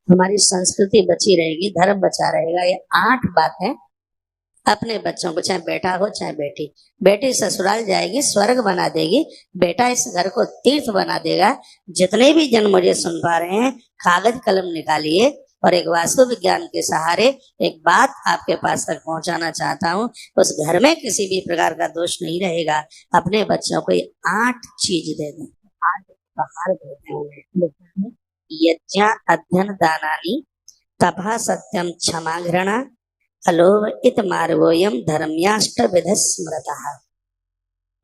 हमारी संस्कृति बची रहेगी, धर्म बचा रहेगा। ये 8 बातें अपने बच्चों को, चाहे बेटा हो चाहे बेटी, बेटी ससुराल जाएगी स्वर्ग बना देगी, बेटा इस घर को तीर्थ बना देगा। जितने भी जन मुझे सुन पा रहे हैं, कागज कलम निकालिए और एक वास्तु विज्ञान के सहारे एक बात आपके पास तक पहुंचाना चाहता हूं। उस घर में किसी भी प्रकार का दोष नहीं रहेगा। अपने बच्चों को ये 8 चीज दे दें, 8 उपहार देते हैं। यज्ञ अध्ययन दानानि तपः सत्यम क्षमा घृणा अलोभ इत मार्गोयम धर्म्याष्ट विध स्मृतः।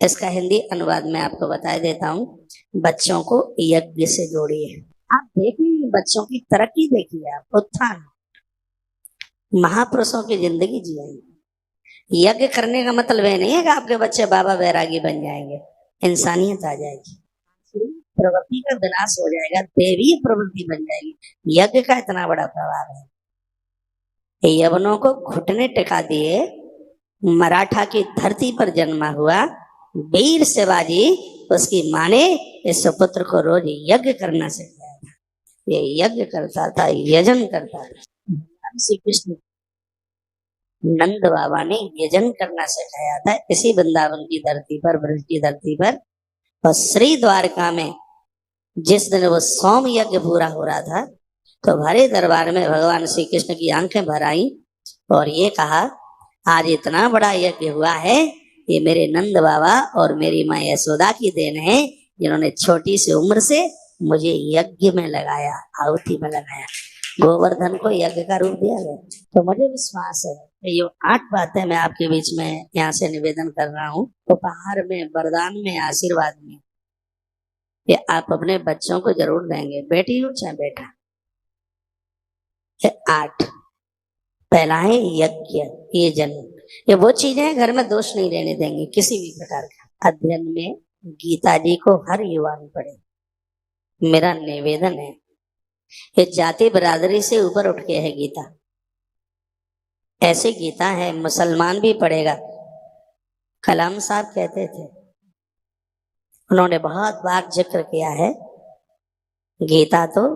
इसका हिंदी अनुवाद मैं आपको बता देता हूँ। बच्चों को यज्ञ से जोड़िए। आप देखिए बच्चों की तरक्की, देखिए आप उत्थान, महापुरुषों की जिंदगी जिएंगे। यज्ञ करने का मतलब ये नहीं है कि आपके बच्चे बाबा बैरागी बन जाएंगे, इंसानियत आ जाएगी, प्रवृत्ति का विनाश हो जाएगा, देवी प्रवृत्ति बन जाएगी। यज्ञ का इतना बड़ा प्रभाव है। यवनों को घुटने टिका दिए, मराठा की धरती पर जन्मा हुआ वीर शिवाजी, उसकी माँ ने इस पुत्र को रोज यज्ञ करना सिखाया था। ये यज्ञ करता था, यजन करता था। श्री कृष्ण नंद बाबा ने यजन करना सिखाया था इसी वृंदावन की धरती पर, ब्रज की धरती पर। और श्री द्वारका में जिस दिन वो सोम यज्ञ पूरा हो रहा था, तो भरे दरबार में भगवान श्री कृष्ण की आंखें भर आई और ये कहा, आज इतना बड़ा यज्ञ हुआ है, ये मेरे नंद बाबा और मेरी माँ यशोदा की देन है, जिन्होंने छोटी सी उम्र से मुझे यज्ञ में लगाया, आहुति में लगाया। गोवर्धन को यज्ञ का रूप दिया गया। तो मुझे विश्वास है कि ये 8 बातें मैं आपके बीच में यहाँ से निवेदन कर रहा हूँ, उपहार में, वरदान में, आशीर्वाद में, ये आप अपने बच्चों को जरूर देंगे, बेटी हो चाहे बेटा। 8 पहला है यज्ञ, ये जन्म, ये वो चीजें घर में दोष नहीं रहने देंगे किसी भी प्रकार का। अध्ययन में गीता जी को हर युवा में पढ़े, मेरा निवेदन है। ये जाति बिरादरी से ऊपर उठ के है गीता, ऐसी गीता है मुसलमान भी पढ़ेगा। कलाम साहब कहते थे, उन्होंने बहुत बार जिक्र किया है, गीता तो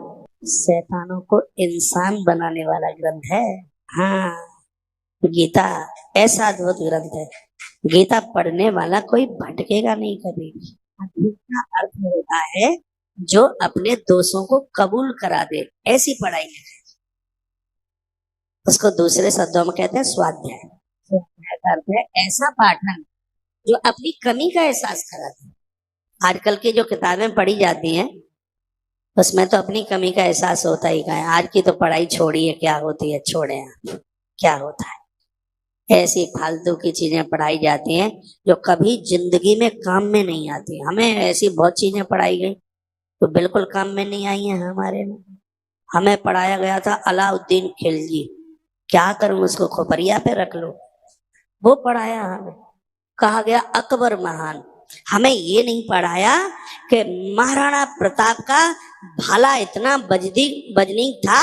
शैतानों को इंसान बनाने वाला ग्रंथ है। हाँ, गीता ऐसा अद्भुत ग्रंथ है, गीता पढ़ने वाला कोई भटकेगा नहीं कभी भी। का अर्थ होता है जो अपने दोषों को कबूल करा दे, ऐसी पढ़ाई है। उसको दूसरे शब्दों में कहते हैं स्वाध्याय। स्वाध्याय का अर्थ है ऐसा पाठन जो अपनी कमी का एहसास कराते हैं। आजकल की जो किताबें पढ़ी जाती हैं उसमें तो अपनी कमी का एहसास होता ही कहाँ है। आज की तो पढ़ाई छोड़िए, क्या होती है, छोड़े आप, क्या होता है। ऐसी फालतू की चीजें पढ़ाई जाती हैं जो कभी जिंदगी में काम में नहीं आती। हमें ऐसी बहुत चीजें पढ़ाई गई तो बिल्कुल काम में नहीं आई हैं हमारे में। हमें पढ़ाया गया था अलाउद्दीन खिलजी, क्या करूं उसको खोपरिया पे रख लो, वो पढ़ाया हमें। कहा गया अकबर महान, हमें ये नहीं पढ़ाया कि महाराणा प्रताप का भाला इतना बजनीक था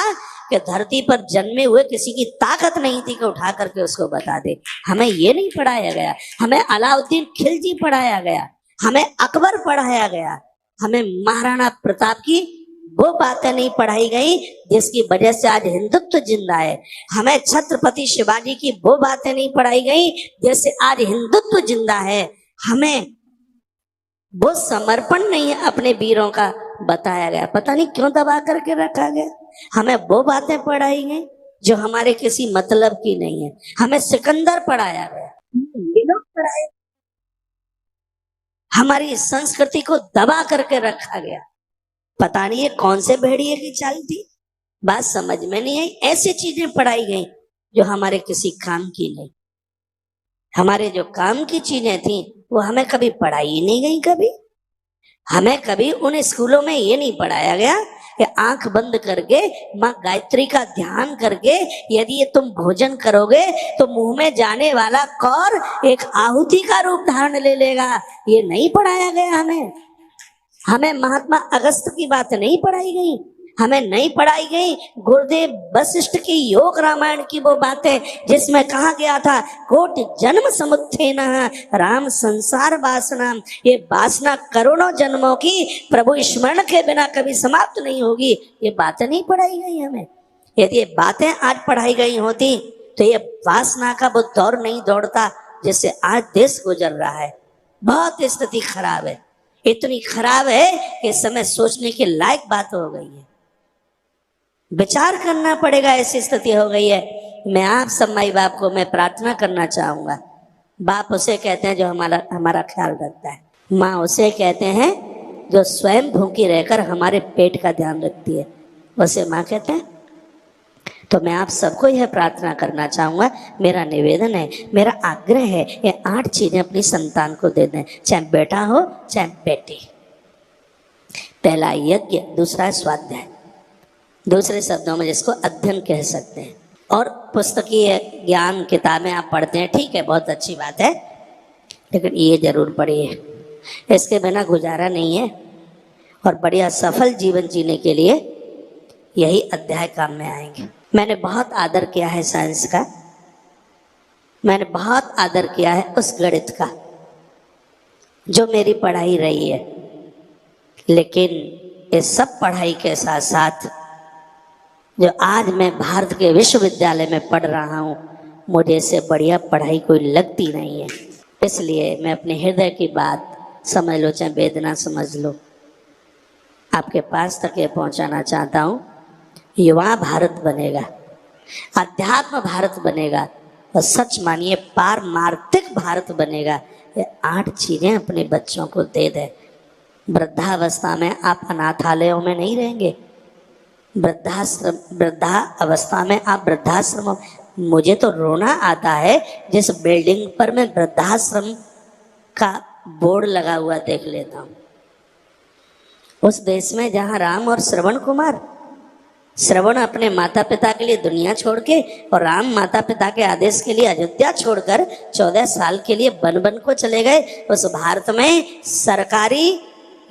कि धरती पर जन्मे हुए किसी की ताकत नहीं थी कि उठा करके उसको बता दे। हमें ये नहीं पढ़ाया गया। हमें अलाउद्दीन खिलजी पढ़ाया गया, हमें अकबर पढ़ाया गया, हमें महाराणा प्रताप की वो बातें नहीं पढ़ाई गई जिसकी वजह से आज हिंदुत्व जिंदा है। हमें छत्रपति शिवाजी की वो बातें नहीं पढ़ाई गई जिससे आज हिंदुत्व जिंदा है। हमें वो समर्पण नहीं अपने वीरों का बताया गया, पता नहीं क्यों दबा करके रखा गया। हमें वो बातें पढ़ाई गई जो हमारे किसी मतलब की नहीं है। हमें सिकंदर पढ़ाया गया, ये लोग पढ़ाए, हमारी संस्कृति को दबा करके रखा गया। पता नहीं ये कौन से भेड़िए की चाल थी, बात समझ में नहीं आई। ऐसी चीजें पढ़ाई गई जो हमारे किसी काम की नहीं। हमारे जो काम की चीजें थी वो हमें कभी पढ़ाई नहीं गई। कभी हमें कभी उन स्कूलों में ये नहीं पढ़ाया गया कि आंख बंद करके माँ गायत्री का ध्यान करके यदि ये तुम भोजन करोगे तो मुंह में जाने वाला कौर एक आहुति का रूप धारण ले लेगा। ये नहीं पढ़ाया गया हमें। हमें महात्मा अगस्त की बात नहीं पढ़ाई गई। हमें नहीं पढ़ाई गई गुरुदेव वशिष्ठ की योग रामायण की वो बातें जिसमें कहा गया था कोटि जन्म समुत्थेन राम संसार वासना। ये वासना करोड़ों जन्मों की प्रभु स्मरण के बिना कभी समाप्त नहीं होगी। ये बातें नहीं पढ़ाई गई हमें। यदि ये बातें आज पढ़ाई गई होती तो ये वासना का वो दौर नहीं दौड़ता जिससे आज देश गुजर रहा है। बहुत स्थिति खराब है, इतनी खराब है कि इस समय सोचने के लायक बात हो गई है, विचार करना पड़ेगा, ऐसी स्थिति हो गई है। मैं आप सब माई बाप को मैं प्रार्थना करना चाहूंगा। बाप उसे कहते हैं जो हमारा ख्याल रखता है, माँ उसे कहते हैं जो स्वयं भूखी रहकर हमारे पेट का ध्यान रखती है, उसे माँ कहते हैं। तो मैं आप सबको यह प्रार्थना करना चाहूंगा, मेरा निवेदन है, मेरा आग्रह है, ये 8 चीजें अपनी संतान को दे दें, चाहे बेटा हो चाहे बेटी। पहला यज्ञ, दूसरा स्वाध्याय, दूसरे शब्दों में जिसको अध्ययन कह सकते हैं। और पुस्तकीय ज्ञान किताबें आप पढ़ते हैं, ठीक है, बहुत अच्छी बात है, लेकिन ये जरूर पढ़िए, इसके बिना गुजारा नहीं है। और बढ़िया सफल जीवन जीने के लिए यही अध्याय काम में आएंगे। मैंने बहुत आदर किया है साइंस का, मैंने बहुत आदर किया है उस गणित का जो मेरी पढ़ाई रही है, लेकिन इस सब पढ़ाई के साथ साथ जो आज मैं भारत के विश्वविद्यालय में पढ़ रहा हूँ, मुझे इससे बढ़िया पढ़ाई कोई लगती नहीं है। इसलिए मैं अपने हृदय की बात समझ लो चाहे वेदना समझ लो, आपके पास तक ये पहुँचाना चाहता हूँ। युवा भारत बनेगा, अध्यात्म भारत बनेगा और सच मानिए पारमार्थिक भारत बनेगा। ये 8 चीजें अपने बच्चों को दे दे। वृद्धावस्था में आप अनाथालयों में नहीं रहेंगे, वृद्धा अवस्था में आप वृद्धाश्रम। मुझे तो रोना आता है जिस बिल्डिंग पर मैं वृद्धाश्रम का बोर्ड लगा हुआ देख लेता हूँ, उस देश में जहाँ राम और श्रवण अपने माता पिता के लिए दुनिया छोड़ के और राम माता पिता के आदेश के लिए अयोध्या छोड़कर 14 साल के लिए वन को चले गए। उस भारत में सरकारी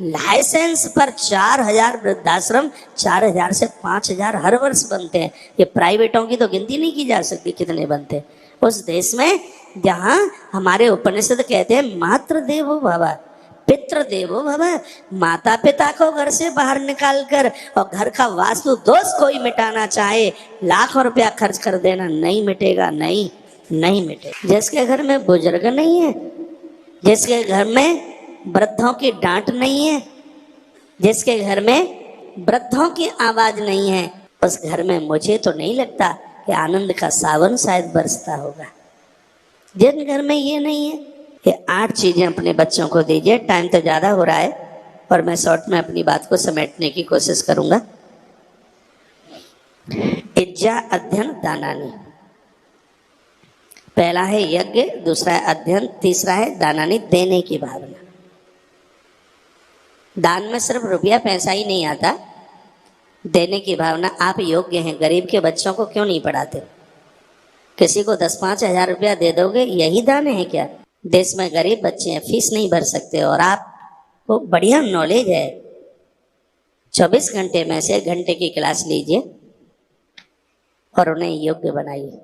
लाइसेंस पर 4000 वृद्धाश्रम, 4000 से 5000 हर वर्ष बनते हैं। ये प्राइवेटों की तो गिनती नहीं की जा सकती कितने बनते। उस देश में जहाँ हमारे उपनिषद कहते हैं मातृ देवो भव पितृ देवो भव, माता पिता को घर से बाहर निकाल कर और घर का वास्तु दोष कोई मिटाना चाहे, लाखों रुपया खर्च कर देना, नहीं मिटेगा, नहीं मिटेगा। जिसके घर में बुजुर्ग नहीं है, जिसके घर में वृद्धों की डांट नहीं है, जिसके घर में वृद्धों की आवाज नहीं है, उस घर में मुझे तो नहीं लगता कि आनंद का सावन शायद बरसता होगा। जिन घर में ये नहीं है, ये 8 चीजें अपने बच्चों को दीजिए। टाइम तो ज्यादा हो रहा है और मैं शॉर्ट में अपनी बात को समेटने की कोशिश करूंगा। इज्जा अध्ययन दानानी, पहला है यज्ञ, दूसरा है अध्ययन, तीसरा है दानानी, देने की भावना। दान में सिर्फ रुपया पैसा ही नहीं आता, देने की भावना। आप योग्य हैं, गरीब के बच्चों को क्यों नहीं पढ़ाते? किसी को 10-5 हजार रुपया दे दोगे, यही दान है क्या? देश में गरीब बच्चे हैं, फीस नहीं भर सकते और आपको बढ़िया नॉलेज है, 24 घंटे में से 1 घंटे की क्लास लीजिए और उन्हें योग्य बनाइए।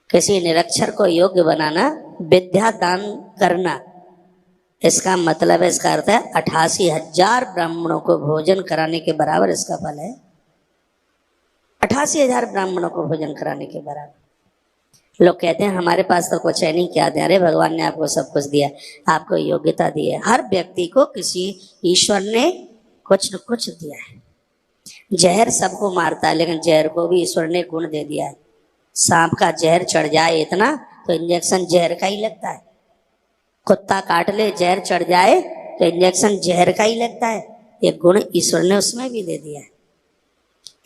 किसी निरक्षर को योग्य बनाना, विद्या दान करना, इसका मतलब है, इसका अर्थ है 88,000 ब्राह्मणों को भोजन कराने के बराबर इसका फल है। 88,000 ब्राह्मणों को भोजन कराने के बराबर। लोग कहते हैं हमारे पास तो कुछ है नहीं, क्या दें? अरे भगवान ने आपको सब कुछ दिया, आपको योग्यता दी है। हर व्यक्ति को किसी ईश्वर ने कुछ न कुछ दिया है। जहर सबको मारता है, लेकिन जहर को भी ईश्वर ने गुण दे दिया है। सांप का जहर चढ़ जाए इतना तो इंजेक्शन जहर का ही लगता है। कुत्ता काट ले, जहर चढ़ जाए तो इंजेक्शन जहर का ही लगता है। ये गुण ईश्वर ने उसमें भी दे दिया है।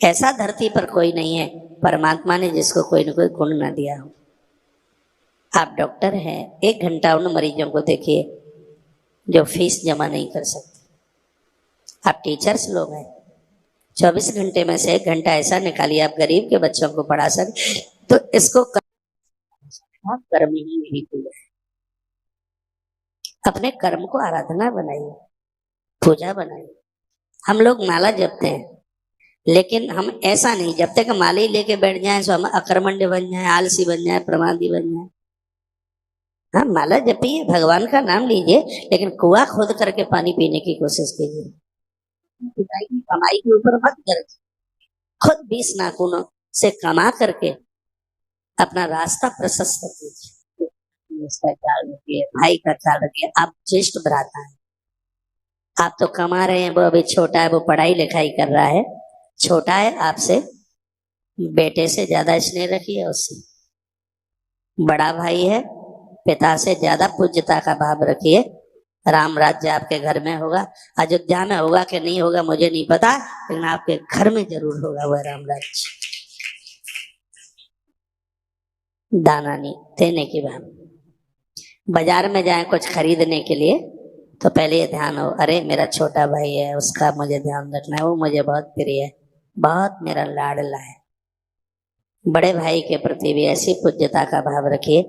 ऐसा धरती पर कोई नहीं है परमात्मा ने जिसको कोई न कोई गुण ना दिया हो। आप डॉक्टर हैं, 1 घंटा उन मरीजों को देखिए जो फीस जमा नहीं कर सकते। आप टीचर्स लोग हैं, 24 घंटे में से 1 घंटा ऐसा निकालिए आप गरीब के बच्चों को पढ़ा सके, तो इसको कर्म ही नहीं है। अपने कर्म को आराधना बनाइए, पूजा बनाइए। हम लोग माला जपते हैं, लेकिन हम ऐसा नहीं, जब तक माली लेके बैठ जाए तो हम अकर्मण्य बन जाए, आलसी बन जाए, प्रमादी बन जाए। हाँ, माला जपिए, भगवान का नाम लीजिए, लेकिन कुआं खोद करके पानी पीने की कोशिश कीजिए। पिताई की कमाई के ऊपर मत कर, खुद 20 नाखूनों से कमा करके अपना रास्ता प्रशस्त कीजिए। इसका ख्याल रखिए, भाई का ख्याल रखिए। आप ज्येष्ठ भ्राता है, आप तो कमा रहे हैं, वो अभी छोटा है, वो पढ़ाई लिखाई कर रहा है, छोटा है आपसे, बेटे से ज्यादा स्नेह रखिए उससे। बड़ा भाई है, पिता से ज्यादा पूज्यता का भाव रखिए। राम राज्य आपके घर में होगा। अयोध्या में होगा कि नहीं होगा मुझे नहीं पता, लेकिन आपके घर में जरूर होगा वह राम राज्य। दाना नहीं देने की बात। बाजार में जाए कुछ खरीदने के लिए तो पहले ये ध्यान हो, अरे मेरा छोटा भाई है, उसका मुझे ध्यान रखना है, वो मुझे बहुत प्रिय है, बहुत मेरा लाडला है। बड़े भाई के प्रति भी ऐसी पूज्यता का भाव रखिए।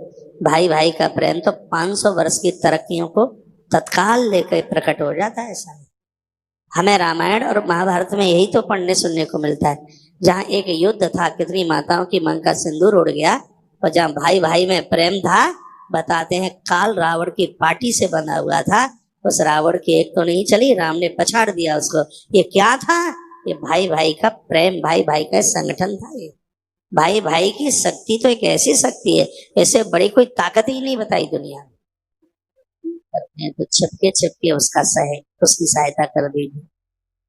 भाई भाई का प्रेम तो 500 वर्ष की तरक्कियों को तत्काल लेकर प्रकट हो जाता है। ऐसा हमें रामायण और महाभारत में यही तो पढ़ने सुनने को मिलता है, जहाँ एक युद्ध था, कितनी माताओं की मांग का सिंदूर उड़ गया, और जहाँ भाई भाई में प्रेम था, बताते हैं काल रावण की पार्टी से बंधा हुआ था, उस रावण की एक तो नहीं चली, राम ने पछाड़ दिया उसको। ये क्या था? ये भाई भाई का प्रेम, भाई भाई का संगठन था। ये भाई भाई की शक्ति तो एक ऐसी शक्ति है, ऐसे बड़ी कोई ताकत ही नहीं बताई दुनिया में। करते हैं तो छिपके छिपके उसका उसकी सहायता कर दीजिए,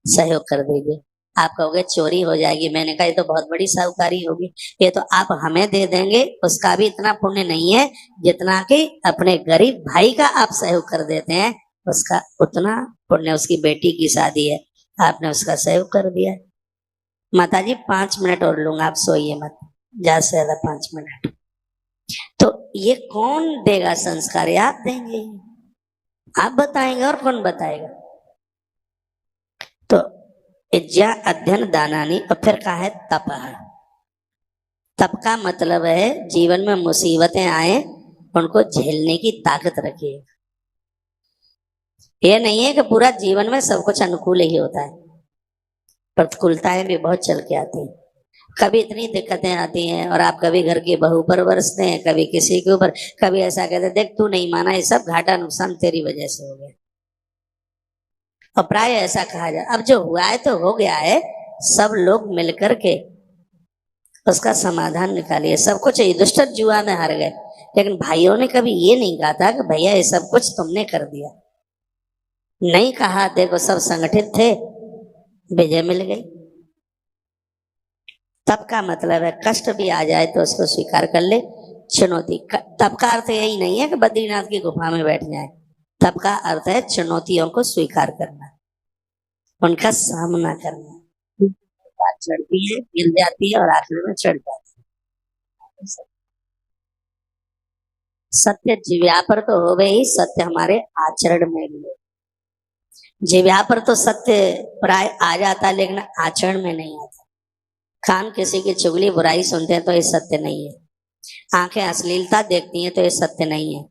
सहयोग कर दीजिए। आप कहोगे चोरी हो जाएगी, मैंने कहा ये तो बहुत बड़ी साहूकारी होगी, ये तो आप हमें दे देंगे, उसका भी इतना पुण्य नहीं है जितना कि अपने गरीब भाई का आप सहयोग कर देते हैं, उसका उतना पुण्य। उसकी बेटी की शादी है, आपने उसका सहयोग कर दिया। माता जी 5 मिनट और लूंगा, आप सोइए मत, ज्यादा से ज्यादा 5 मिनट। तो ये कौन देगा संस्कार? ये आप देंगे, आप बताएंगे, और कौन बताएगा? तो विद्या अध्ययन दानानी, और फिर कहा है तप है। तप का मतलब है जीवन में मुसीबतें आए उनको झेलने की ताकत रखिए। ये नहीं है कि पूरा जीवन में सब कुछ अनुकूल ही होता है, प्रतिकूलताएं भी बहुत चल के आती हैं। कभी इतनी दिक्कतें आती हैं और आप कभी घर की बहू पर बरसते हैं, कभी किसी के ऊपर, कभी ऐसा कहते हैं देख तू नहीं माना, ये सब घाटा नुकसान तेरी वजह से हो गया। और प्राय ऐसा कहा जाए, अब जो हुआ है तो हो गया है, सब लोग मिलकर के उसका समाधान निकालिए। सब कुछ युधिष्ठिर जुआ में हार गए, लेकिन भाइयों ने कभी ये नहीं कहा था कि भैया ये सब कुछ तुमने कर दिया, नहीं कहा। देखो सब संगठित थे, विजय मिल गई। तब का मतलब है कष्ट भी आ जाए तो उसको स्वीकार कर ले। चुनौती तब का अर्थ यही नहीं है कि बद्रीनाथ की गुफा में बैठ जाए, तब का अर्थ है चुनौतियों को स्वीकार करना, उनका सामना करना। बात चढ़ती है, गिर जाती है और आखिर में चढ़ जाती है। सत्य जिव्या पर तो हो गई, सत्य हमारे आचरण में भी है। जिव्या पर तो सत्य प्राय आ जाता, लेकिन आचरण में नहीं आता। कान किसी की चुगली बुराई सुनते हैं तो ये सत्य नहीं है, आंखें अश्लीलता देखती हैं तो ये सत्य नहीं है,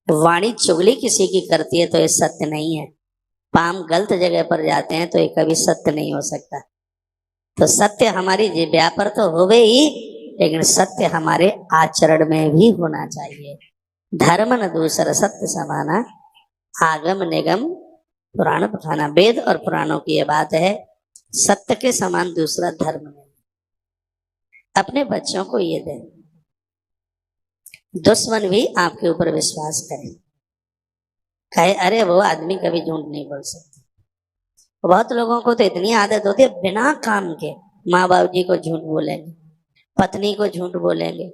वाणी चुगली किसी की करती है तो ये सत्य नहीं है, पाम गलत जगह पर जाते हैं तो ये कभी सत्य नहीं हो सकता। तो सत्य हमारी जिह्वा पर तो हो गई, लेकिन सत्य हमारे आचरण में भी होना चाहिए। धर्म न दूसरा सत्य समाना, आगम निगम पुराण पठाना। वेद और पुराणों की यह बात है, सत्य के समान दूसरा धर्म नहीं। अपने बच्चों को ये दें, दुश्मन भी आपके ऊपर विश्वास करे, कहे अरे वो आदमी कभी झूठ नहीं बोल सकता। बहुत लोगों को तो इतनी आदत होती है बिना काम के माँ बाप जी को झूठ बोलेंगे, पत्नी को झूठ बोलेंगे,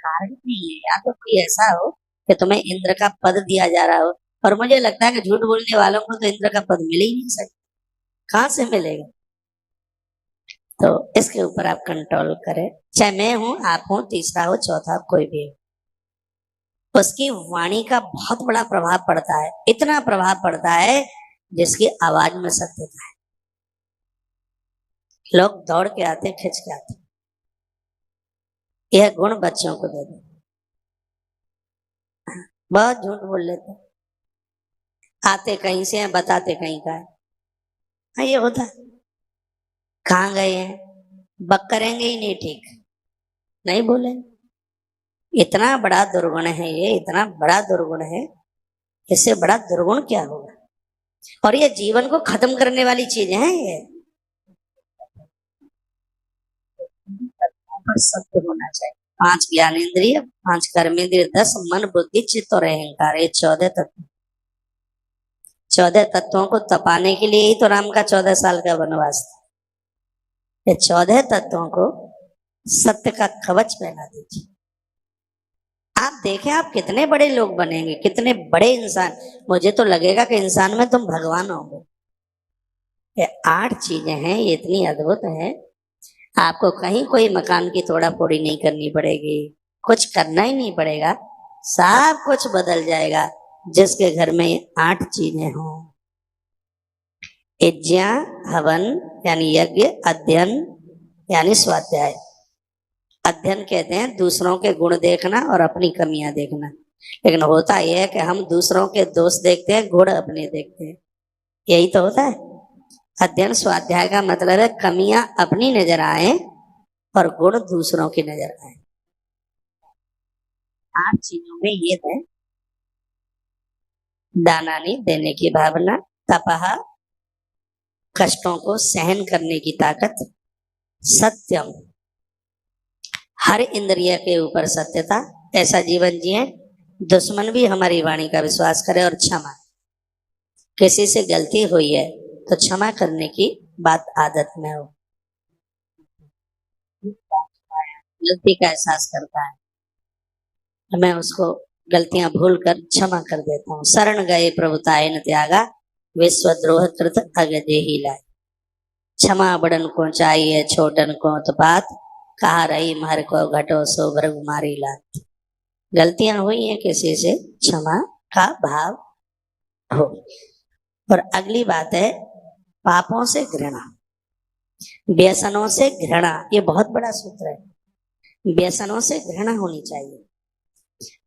कारण नहीं है। या तो कोई ऐसा हो कि तुम्हें इंद्र का पद दिया जा रहा हो, और मुझे लगता है कि झूठ बोलने वालों को तो इंद्र का पद मिल ही नहीं सकता, कहाँ से मिलेगा? तो इसके ऊपर आप कंट्रोल करें, चाहे मैं हूं, आप हो, तीसरा हो, चौथा हो, कोई भी हो। उसकी वाणी का बहुत बड़ा प्रभाव पड़ता है, इतना प्रभाव पड़ता है जिसकी आवाज में सत्यता है। लोग दौड़ के आते, खिंच के आते। यह गुण बच्चों को दे दो। बहुत झूठ बोल लेते, आते कहीं से हैं, बताते कहीं का है। हाँ, ये होता है। कहाँ गए हैं, बक करेंगे ही नहीं, ठीक नहीं बोले। इतना बड़ा दुर्गुण है ये, इतना बड़ा दुर्गुण है, इससे बड़ा दुर्गुण क्या होगा। और ये जीवन को खत्म करने वाली चीजें हैं ये। पर सत्य होना चाहिए। 5 ज्ञानेंद्रिय, 5 कर्मेंद्रिय, 10 मन बुद्धि चित्त और अहंकार, ये 14 तत्व। 14 तत्वों को तपाने के लिए ही तो राम का 14 साल का वनवास था। ये 14 तत्वों को सत्य का कवच पहना दीजिए। आप देखें आप कितने बड़े लोग बनेंगे, कितने बड़े इंसान। मुझे तो लगेगा कि इंसान में तुम भगवान होंगे। ये 8 चीजें हैं, ये इतनी अद्भुत है। आपको कहीं कोई मकान की तोड़ा फोड़ी नहीं करनी पड़ेगी, कुछ करना ही नहीं पड़ेगा, सब कुछ बदल जाएगा जिसके घर में 8 चीजें हों। यज्ञ, हवन यानी यज्ञ, अध्ययन यानी स्वाध्याय। अध्ययन कहते हैं दूसरों के गुण देखना और अपनी कमियां देखना, लेकिन होता यह है कि हम दूसरों के दोष देखते हैं, गुण अपने देखते हैं, यही तो होता है। अध्ययन स्वाध्याय का मतलब है कमियां अपनी नजर आए और गुण दूसरों की नजर आए। 8 चीजों में ये है, दानानी देने की भावना, तपह कष्टों को सहन करने की ताकत, सत्यम हर इंद्रिय के ऊपर सत्यता, ऐसा जीवन जिए दुश्मन भी हमारी वाणी का विश्वास करे, और क्षमा, किसी से गलती हुई है तो क्षमा करने की बात आदत में हो। गलती का एहसास करता है तो मैं उसको गलतियां भूल कर क्षमा कर देता हूँ। शरण गए प्रभुताय न त्यागा, विश्वद्रोह कृत अगजे ही लाए। क्षमा बड़न को चाहिए छोटन को उत्पात, कहा रही मार को घटो सो भृग मारी लात। गलतियां हुई हैं, किसी से क्षमा का भाव हो। और अगली बात है पापों से घृणा, व्यसनों से घृणा। ये बहुत बड़ा सूत्र है। व्यसनों से घृणा होनी चाहिए,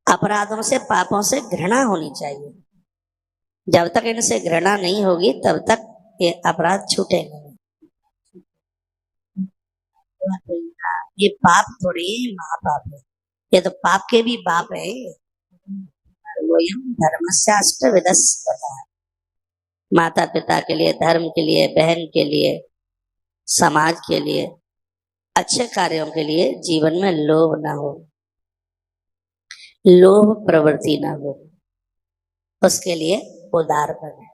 अपराधों से पापों से घृणा होनी चाहिए। जब तक इनसे घृणा नहीं होगी तब तक ये अपराध छूटेंगे नहीं। ये पाप थोड़ी महापाप है, ये तो पाप के भी बाप है। धर्मशास्त्र विदस पता है, माता पिता के लिए, धर्म के लिए, बहन के लिए, समाज के लिए, अच्छे कार्यों के लिए जीवन में लोभ ना हो, लोभ प्रवृत्ति ना हो, उसके लिए उदार बने।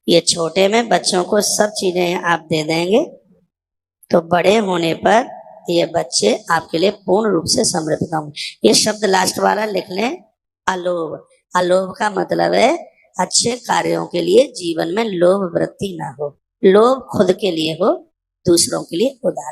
ये छोटे में बच्चों को सब चीजें आप दे देंगे तो बड़े होने पर ये बच्चे आपके लिए पूर्ण रूप से समर्पित होंगे। ये शब्द लास्ट वाला लिख लें, अलोभ। अलोभ का मतलब है अच्छे कार्यों के लिए जीवन में लोभ वृत्ति ना हो, लोभ खुद के लिए हो, दूसरों के लिए उदार।